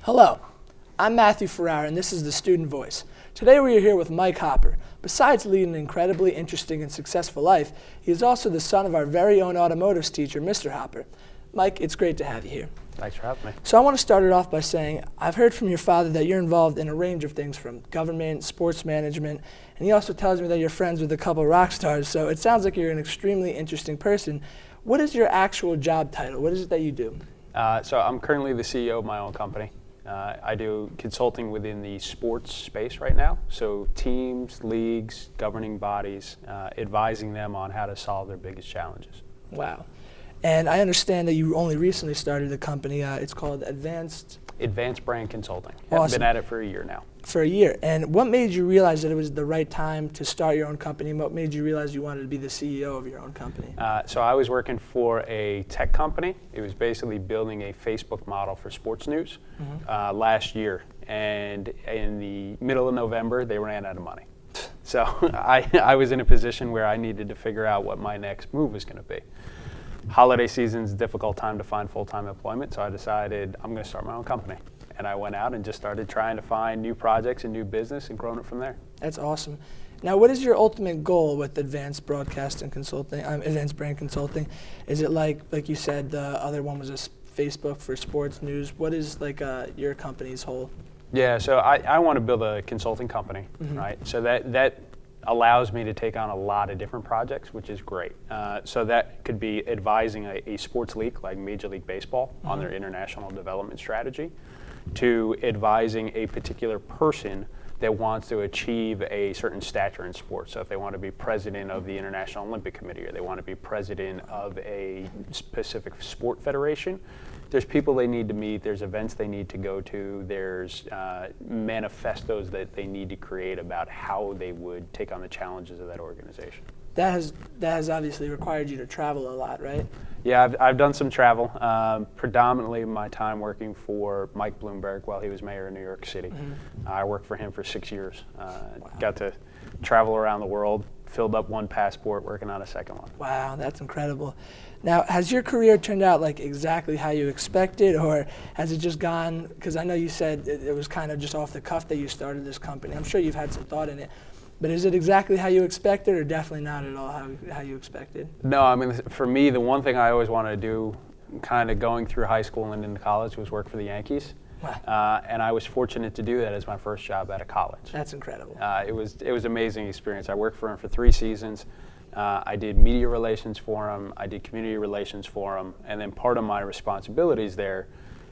Hello, I'm Matthew Ferrara, and this is The Student Voice. Today we are here with Mike Hopper. Besides leading an incredibly interesting and successful life, he is also the son of our very own automotives teacher, Mr. Hopper. Mike, it's great to have you here. Thanks for having me. So I want to start it off by saying I've heard from your father that you're involved in a range of things from government, sports management, and he also tells me that you're friends with a couple of rock stars, so it sounds like you're an extremely interesting person. What is your actual job title? What is it that you do? So I'm currently the CEO of my own company. I do consulting within the sports space right now, so teams, leagues, governing bodies, advising them on how to solve their biggest challenges. Wow. And I understand that you only recently started a company. It's called Advanced Brand Consulting. Awesome. I've been at it for a year now. For a year. And what made you realize that it was the right time to start your own company? What made you realize you wanted to be the CEO of your own company? So I was working for a tech company. It was basically building a Facebook model for sports news last year. And in the middle of November, they ran out of money. So I was in a position where I needed to figure out what my next move was going to be. Holiday season's a difficult time to find full-time employment, so I decided I'm going to start my own company. And I went out and just started trying to find new projects and new business and growing it from there. That's awesome. Now, what is your ultimate goal with Advanced Brand Consulting? Is it like you said, the other one was Facebook for sports news? What is your company's whole? Yeah, so I want to build a consulting company, right? So that allows me to take on a lot of different projects, which is great. So that could be advising a sports league like Major League Baseball on their international development strategy, to advising a particular person that wants to achieve a certain stature in sports. So if they want to be president of the International Olympic Committee, or they want to be president of a specific sport federation, there's people they need to meet, there's events they need to go to, there's manifestos that they need to create about how they would take on the challenges of that organization. That has obviously required you to travel a lot, right? Yeah, I've done some travel, predominantly my time working for Mike Bloomberg while he was mayor of New York City. I worked for him for 6 years. Got to travel around the world, filled up one passport, working on a second one. Wow, that's incredible. Now, has your career turned out exactly how you expected, or has it just gone, because I know you said it was kind of just off the cuff that you started this company. I'm sure you've had some thought in it. But is it exactly how you expected, or definitely not at all how you expected? No, I mean, for me, the one thing I always wanted to do, kind of going through high school and into college, was work for the Yankees. Wow. And I was fortunate to do that as my first job out of college. That's incredible. It was an amazing experience. I worked for him for 3 seasons. I did media relations for him. I did community relations for him. And then part of my responsibilities there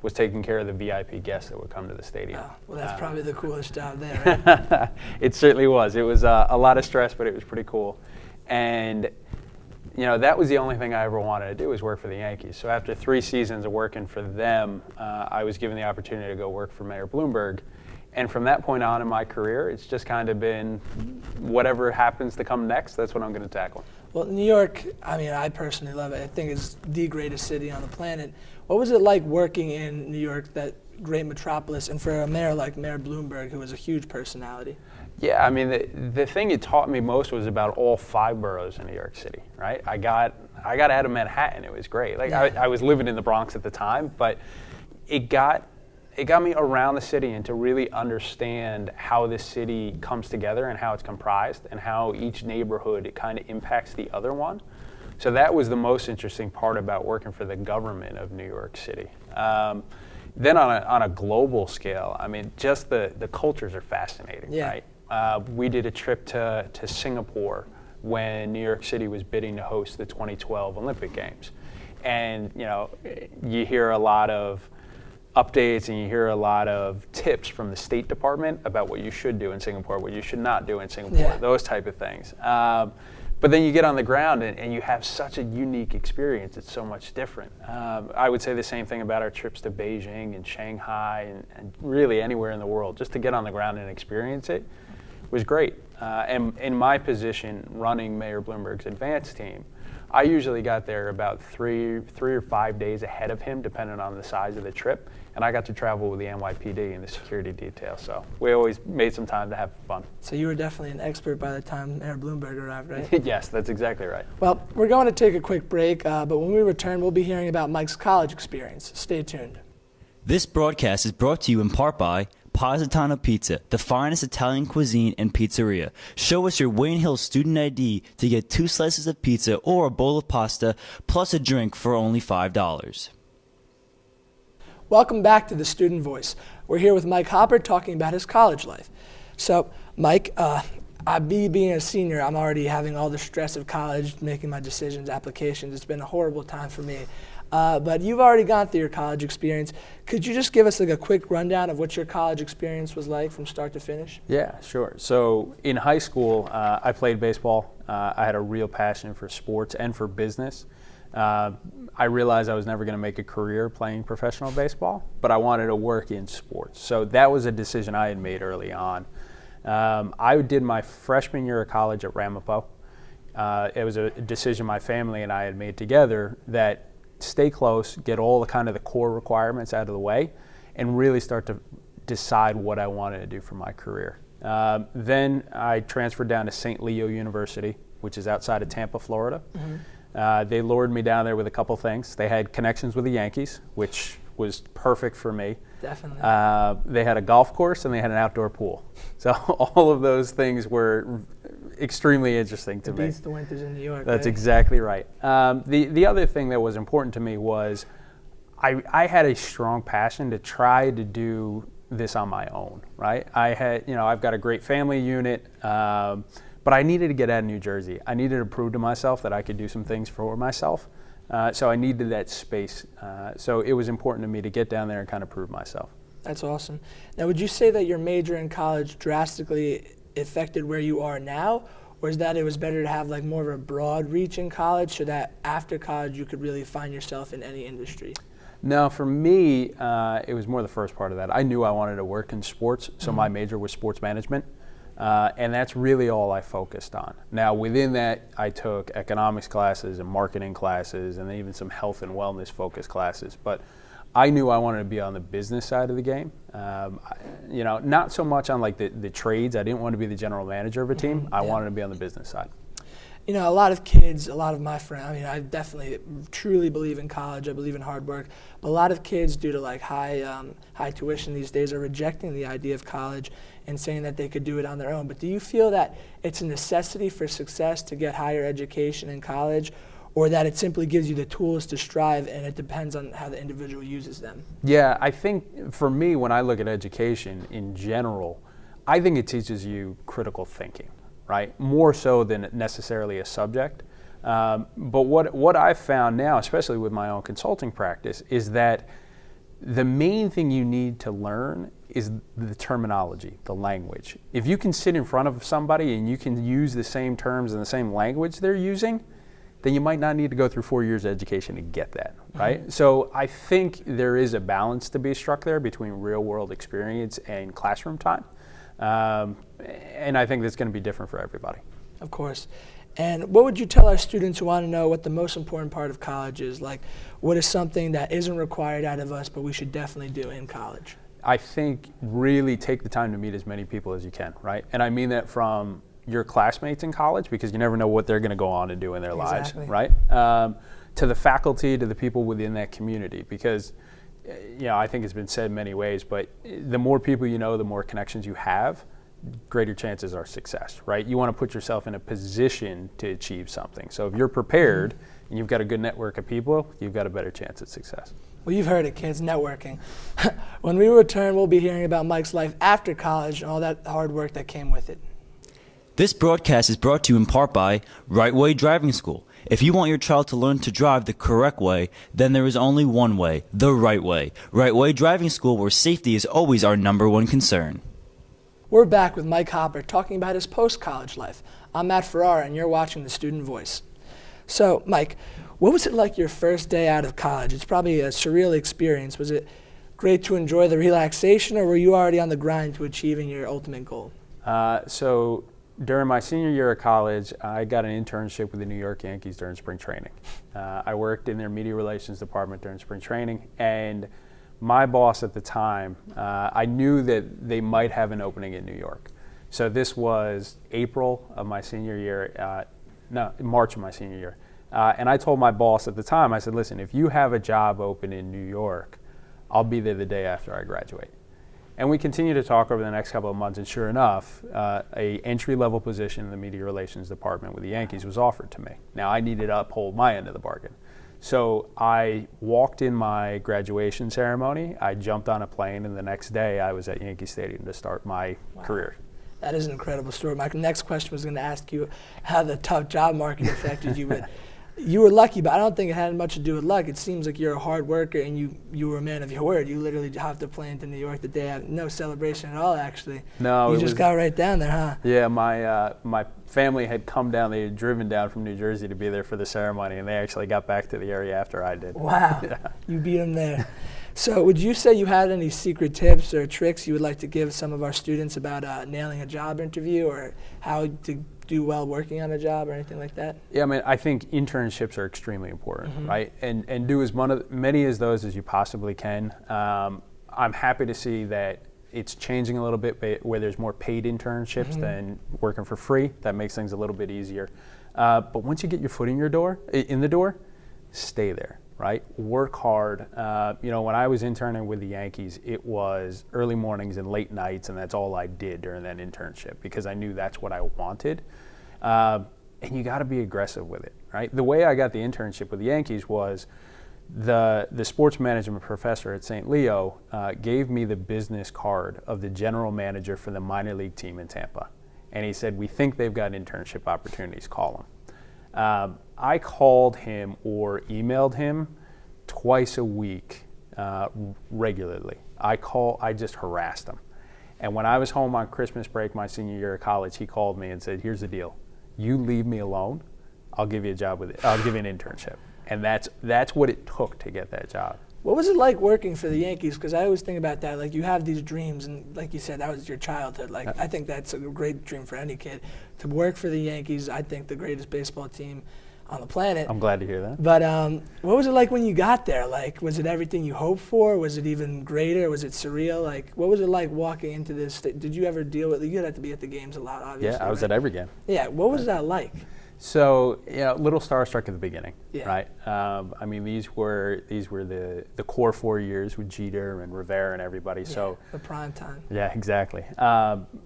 was taking care of the VIP guests that would come to the stadium. Oh, well, that's probably the coolest job there, right? It certainly was. It was a lot of stress, but it was pretty cool. And that was the only thing I ever wanted to do, was work for the Yankees. So after 3 seasons of working for them, I was given the opportunity to go work for Mayor Bloomberg. And from that point on in my career, it's just kind of been whatever happens to come next, that's what I'm going to tackle. Well, New York, I mean, I personally love it. I think it's the greatest city on the planet. What was it like working in New York, that great metropolis, and for a mayor like Mayor Bloomberg, who was a huge personality? Yeah, I mean, the thing it taught me most was about all 5 boroughs in New York City, right? I got out of Manhattan. It was great. I was living in the Bronx at the time, but it got me around the city and to really understand how this city comes together and how it's comprised and how each neighborhood kind of impacts the other one. So that was the most interesting part about working for the government of New York City. Then on a global scale, I mean, just the cultures are fascinating, right? We did a trip to Singapore when New York City was bidding to host the 2012 Olympic Games. And, you hear a lot of updates and you hear a lot of tips from the State Department about what you should do in Singapore, what you should not do in Singapore, those type of things. But then you get on the ground and you have such a unique experience. It's so much different. I would say the same thing about our trips to Beijing and Shanghai and really anywhere in the world. Just to get on the ground and experience it was great. And in my position, running Mayor Bloomberg's advance team, I usually got there about three or 5 days ahead of him, depending on the size of the trip. And I got to travel with the NYPD and the security detail. So we always made some time to have fun. So you were definitely an expert by the time Mayor Bloomberg arrived, right? Yes, that's exactly right. Well, we're going to take a quick break, but when we return, we'll be hearing about Mike's college experience. Stay tuned. This broadcast is brought to you in part by Positano Pizza, the finest Italian cuisine and pizzeria. Show us your Wayne Hill student ID to get 2 slices of pizza or a bowl of pasta, plus a drink for only $5. Welcome back to The Student Voice. We're here with Mike Hopper talking about his college life. So, Mike, being a senior, I'm already having all the stress of college, making my decisions, applications. It's been a horrible time for me. But you've already gone through your college experience. Could you just give us like a quick rundown of what your college experience was like from start to finish? Yeah, sure. So in high school, I played baseball. I had a real passion for sports and for business. I realized I was never going to make a career playing professional baseball, but I wanted to work in sports. So that was a decision I had made early on. I did my freshman year of college at Ramapo. It was a decision my family and I had made together that stay close, get all the core requirements out of the way, and really start to decide what I wanted to do for my career. Then I transferred down to St. Leo University, which is outside of Tampa, Florida. Mm-hmm. They lured me down there with a couple things. They had connections with the Yankees, which was perfect for me. Definitely. They had a golf course and they had an outdoor pool. So all of those things were extremely interesting to me. Beats the winters in New York. That's right? exactly right. The other thing that was important to me was I had a strong passion to try to do this on my own, right? I've got a great family unit, but I needed to get out of New Jersey. I needed to prove to myself that I could do some things for myself. So I needed that space. So it was important to me to get down there and kind of prove myself. That's awesome. Now, would you say that your major in college drastically affected where you are now, or is that it was better to have like more of a broad reach in college so that after college you could really find yourself in any industry? No, for me, it was more the first part of that. I knew I wanted to work in sports, so my major was sports management. And that's really all I focused on. Now, within that, I took economics classes and marketing classes and even some health and wellness focused classes. But I knew I wanted to be on the business side of the game. Not so much on like the trades. I didn't want to be the general manager of a team. I wanted to be on the business side. You know, a lot of kids, a lot of my friends, I definitely truly believe in college. I believe in hard work. But a lot of kids, due to like high tuition these days, are rejecting the idea of college and saying that they could do it on their own. But do you feel that it's a necessity for success to get higher education in college, or that it simply gives you the tools to strive and it depends on how the individual uses them? Yeah, I think for me, when I look at education in general, I think it teaches you critical thinking. Right? More so than necessarily a subject. But what I've found now, especially with my own consulting practice, is that the main thing you need to learn is the terminology, the language. If you can sit in front of somebody and you can use the same terms and the same language they're using, then you might not need to go through 4 years of education to get that, right? Mm-hmm. So I think there is a balance to be struck there between real world experience and classroom time. And I think that's going to be different for everybody. Of course. And what would you tell our students who want to know what the most important part of college is? Like, what is something that isn't required out of us, but we should definitely do in college? I think really take the time to meet as many people as you can, right? And I mean that from your classmates in college, because you never know what they're going to go on and do in their lives, right? To the faculty, to the people within that community, because I think it's been said many ways, but the more people you know, the more connections you have, greater chances are success, right? You want to put yourself in a position to achieve something. So if you're prepared and you've got a good network of people, you've got a better chance at success. Well, you've heard it, kids, networking. When we return, we'll be hearing about Mike's life after college and all that hard work that came with it. This broadcast is brought to you in part by Right Way Driving School. If you want your child to learn to drive the correct way, then there is only one way, the right way. Right Way Driving School, where safety is always our #1 concern. We're back with Mike Hopper talking about his post-college life. I'm Matt Ferrara, and you're watching The Student Voice. So, Mike, what was it like your first day out of college? It's probably a surreal experience. Was it great to enjoy the relaxation, or were you already on the grind to achieving your ultimate goal? So during my senior year of college, I got an internship with the New York Yankees during spring training. I worked in their media relations department during spring training, and my boss at the time, I knew that they might have an opening in New York. So this was April of my senior year, March of my senior year. And I told my boss at the time, I said, listen, if you have a job open in New York, I'll be there the day after I graduate. And we continue to talk over the next couple of months, and sure enough, a entry-level position in the media relations department with the Yankees was offered to me. Now, I needed to uphold my end of the bargain. So I walked in my graduation ceremony, I jumped on a plane, and the next day I was at Yankee Stadium to start my career. That is an incredible story. My next question was going to ask you how the tough job market affected you, but you were lucky, but I don't think it had much to do with luck. It seems like you're a hard worker and you were a man of your word. You literally hopped a plane to New York the day after. No celebration at all, actually. No, you just got right down there, huh? Yeah, my family had come down. They had driven down from New Jersey to be there for the ceremony, and they actually got back to the area after I did. Wow, Yeah. You beat them there. So would you say you had any secret tips or tricks you would like to give some of our students about nailing a job interview or how to do well working on a job or anything like that? Yeah, I mean, I think internships are extremely important, right? And do as many as those as you possibly can. I'm happy to see that it's changing a little bit where there's more paid internships than working for free. That makes things a little bit easier. But once you get your foot in the door, stay there, right? Work hard. When I was interning with the Yankees, it was early mornings and late nights, and that's all I did during that internship because I knew that's what I wanted. And you got to be aggressive with it, right? The way I got the internship with the Yankees was the sports management professor at St. Leo gave me the business card of the general manager for the minor league team in Tampa. And he said, "We think they've got internship opportunities, call them." I called him or emailed him twice a week regularly. I just harassed him. And when I was home on Christmas break my senior year of college, he called me and said, "Here's the deal. You leave me alone, I'll give you a job with it. I'll give you an internship." And that's what it took to get that job. What was it like working for the Yankees? Because I always think about that. Like, you have these dreams, and like you said, that was your childhood. Like, I think that's a great dream for any kid. To work for the Yankees, I think the greatest baseball team on the planet. I'm glad to hear that. But what was it like when you got there? Like, was it everything you hoped for? Was it even greater? Was it surreal? Like, what was it like walking into this? Did you ever deal with it? You'd have to be at the games a lot, obviously. Yeah, I was right? at every game. Yeah, what was that like? So, little starstruck at the beginning, Yeah. right? I mean, these were the core 4 years with Jeter and Rivera and everybody. Yeah, So the prime time. yeah, exactly.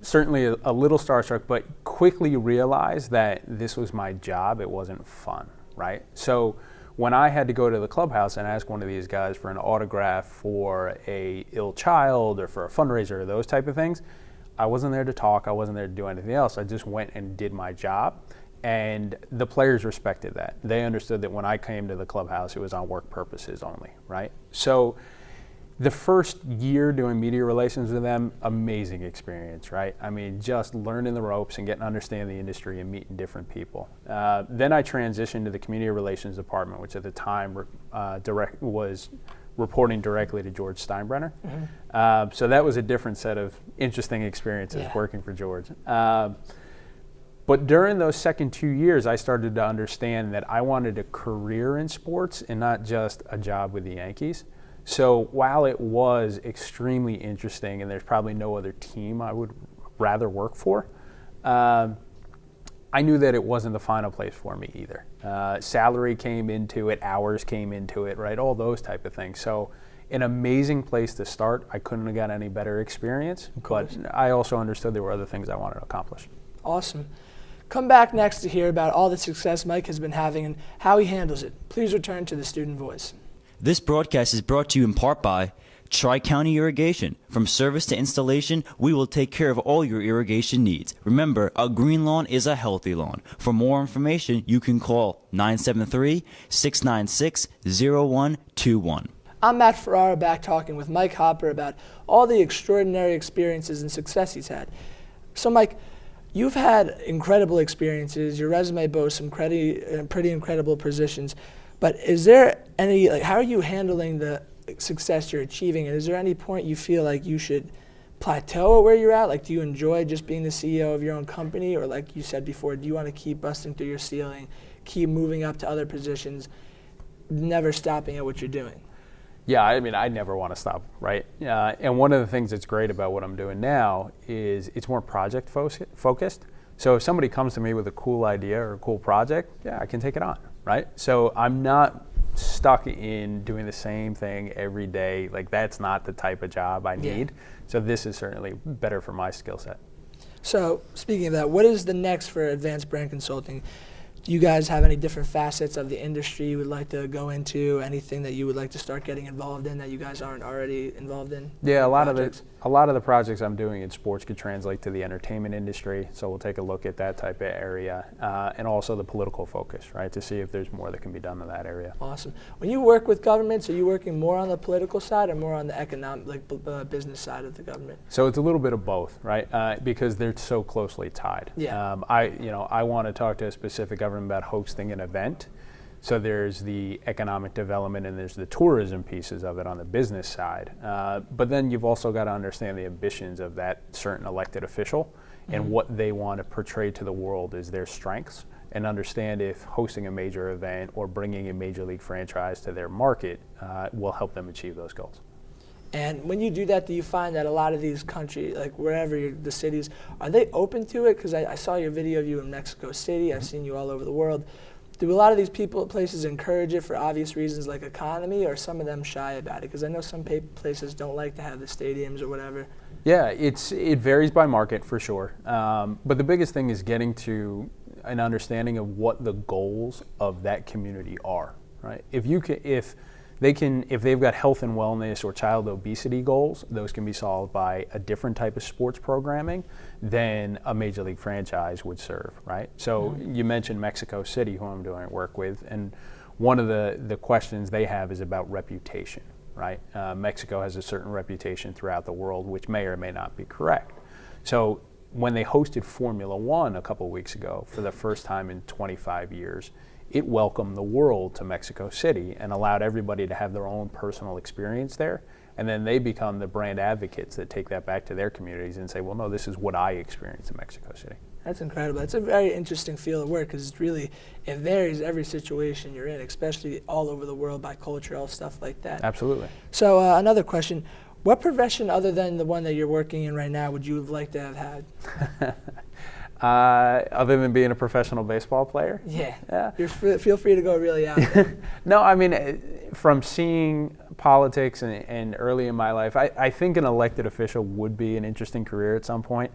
Certainly a little starstruck, but quickly realized that this was my job. It wasn't fun, right? So when I had to go to the clubhouse and ask one of these guys for an autograph for a ill child or for a fundraiser or those type of things, I wasn't there to talk. I wasn't there to do anything else. I just went and did my job. And the players respected that. They understood that when I came to the clubhouse, it was on work purposes only, right? So the first year doing media relations with them, amazing experience, right? I mean, just learning the ropes and getting to understand the industry and meeting different people. Then I transitioned to the community relations department, which at the time was reporting directly to George Steinbrenner. So that was a different set of interesting experiences working for George. But during those second 2 years, I started to understand that I wanted a career in sports and not just a job with the Yankees. So while it was extremely interesting, and there's probably no other team I would rather work for, I knew that it wasn't the final place for me either. Salary came into it, hours came into it, right? All those type of things. So an amazing place to start. I couldn't have got any better experience, but I also understood there were other things I wanted to accomplish. Awesome. Come back next to hear about all the success Mike has been having and how he handles it. Please return to the Student Voice. This broadcast is brought to you in part by Tri-County Irrigation. From service to installation, we will take care of all your irrigation needs. Remember, a green lawn is a healthy lawn. For more information, you can call 973-696-0121. I'm Matt Ferrara, back talking with Mike Hopper about all the extraordinary experiences and success he's had. So, Mike, you've had incredible experiences. Your resume boasts some pretty incredible positions. But is there any, how are you handling the success you're achieving? And is there any point you feel like you should plateau at where you're at? Like, do you enjoy just being the CEO of your own company? Or like you said before, do you want to keep busting through your ceiling, keep moving up to other positions, never stopping at what you're doing? Yeah, I mean, I never want to stop, right? And one of the things that's great about what I'm doing now is it's more project focused. So if somebody comes to me with a cool idea or a cool project, yeah, I can take it on, right? So I'm not stuck in doing the same thing every day. Like, that's not the type of job I need. So this is certainly better for my skill set. So speaking of that, what is the next for Advanced Brand Consulting? Do you guys have any different facets of the industry you would like to go into? Anything that you would like to start getting involved in that you guys aren't already involved in? Yeah, a lot of the projects I'm doing in sports could translate to the entertainment industry. So we'll take a look at that type of area, and also the political focus, right, to see if there's more that can be done in that area. Awesome. When you work with governments, are you working more on the political side or more on the economic, business side of the government? So it's a little bit of both, right? Because they're so closely tied. Yeah. I want to talk to a specific government about hosting an event. So there's the economic development and there's the tourism pieces of it on the business side. But then you've also got to understand the ambitions of that certain elected official and what they want to portray to the world as their strengths, and understand if hosting a major event or bringing a major league franchise to their market will help them achieve those goals. And when you do that, do you find that a lot of these countries, like wherever the cities, are they open to it? Because I saw your video of you in Mexico City. I've seen you all over the world. Do a lot of these places encourage it for obvious reasons like economy, or some of them shy about it? Because I know some places don't like to have the stadiums or whatever. Yeah, it varies by market for sure. But the biggest thing is getting to an understanding of what the goals of that community are, right? If they've got health and wellness or child obesity goals, those can be solved by a different type of sports programming than a major league franchise would serve, right? So you mentioned Mexico City, who I'm doing work with, and one of the questions they have is about reputation, right? Mexico has a certain reputation throughout the world, which may or may not be correct. So when they hosted Formula One a couple weeks ago for the first time in 25 years, it welcomed the world to Mexico City and allowed everybody to have their own personal experience there. And then they become the brand advocates that take that back to their communities and say, well, no, this is what I experienced in Mexico City. That's incredible. That's a very interesting field of work, because it varies every situation you're in, especially all over the world by culture, all stuff like that. Absolutely. So another question, what profession other than the one that you're working in right now would you have liked to have had? Other than being a professional baseball player? Yeah. Feel free to go really out there. No, I mean, from seeing politics and early in my life, I think an elected official would be an interesting career at some point.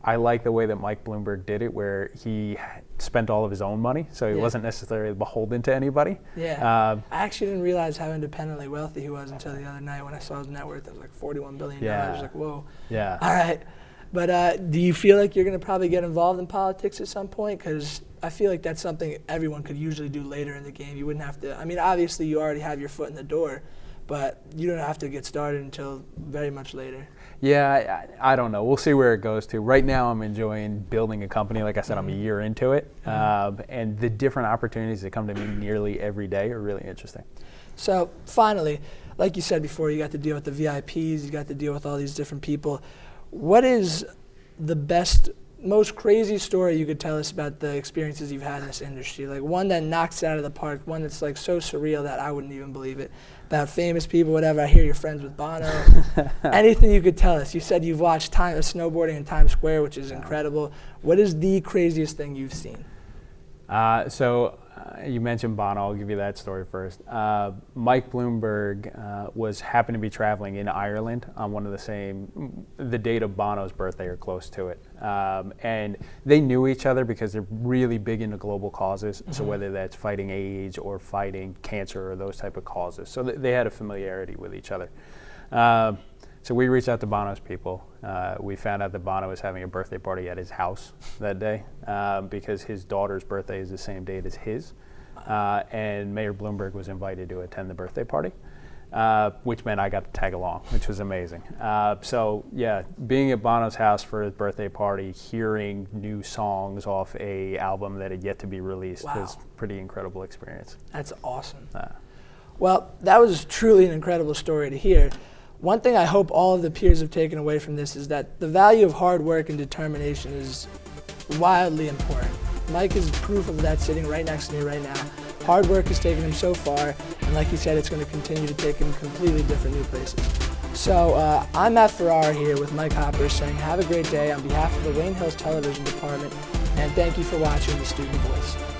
I like the way that Mike Bloomberg did it, where he spent all of his own money, so he wasn't necessarily beholden to anybody. Yeah. I actually didn't realize how independently wealthy he was until the other night when I saw his net worth. It was like $41 billion. I was like, whoa. Yeah. All right. But do you feel like you're going to probably get involved in politics at some point? Because I feel like that's something everyone could usually do later in the game. You wouldn't have to. I mean, obviously you already have your foot in the door, but you don't have to get started until very much later. Yeah, I don't know. We'll see where it goes to. Right now I'm enjoying building a company. Like I said, I'm a year into it. And the different opportunities that come to me nearly every day are really interesting. So finally, like you said before, you got to deal with the VIPs, you got to deal with all these different people. What is the best, most crazy story you could tell us about the experiences you've had in this industry? Like one that knocks it out of the park, one that's like so surreal that I wouldn't even believe it. About famous people, whatever. I hear you're friends with Bono. Anything you could tell us. You said you've watched snowboarding in Times Square, which is incredible. What is the craziest thing you've seen? You mentioned Bono. I'll give you that story first. Mike Bloomberg happened to be traveling in Ireland on the date of Bono's birthday or close to it. And they knew each other because they're really big into global causes. So whether that's fighting AIDS or fighting cancer or those type of causes. So they had a familiarity with each other. So we reached out to Bono's people. We found out that Bono was having a birthday party at his house that day because his daughter's birthday is the same date as his. And Mayor Bloomberg was invited to attend the birthday party, which meant I got to tag along, which was amazing. Being at Bono's house for his birthday party, hearing new songs off a album that had yet to be released was a pretty incredible experience. That's awesome. Well, that was truly an incredible story to hear. One thing I hope all of the peers have taken away from this is that the value of hard work and determination is wildly important. Mike is proof of that sitting right next to me right now. Hard work has taken him so far, and like he said, it's going to continue to take him completely different new places. So I'm at Ferrara here with Mike Hopper saying have a great day on behalf of the Wayne Hills Television Department, and thank you for watching The Student Voice.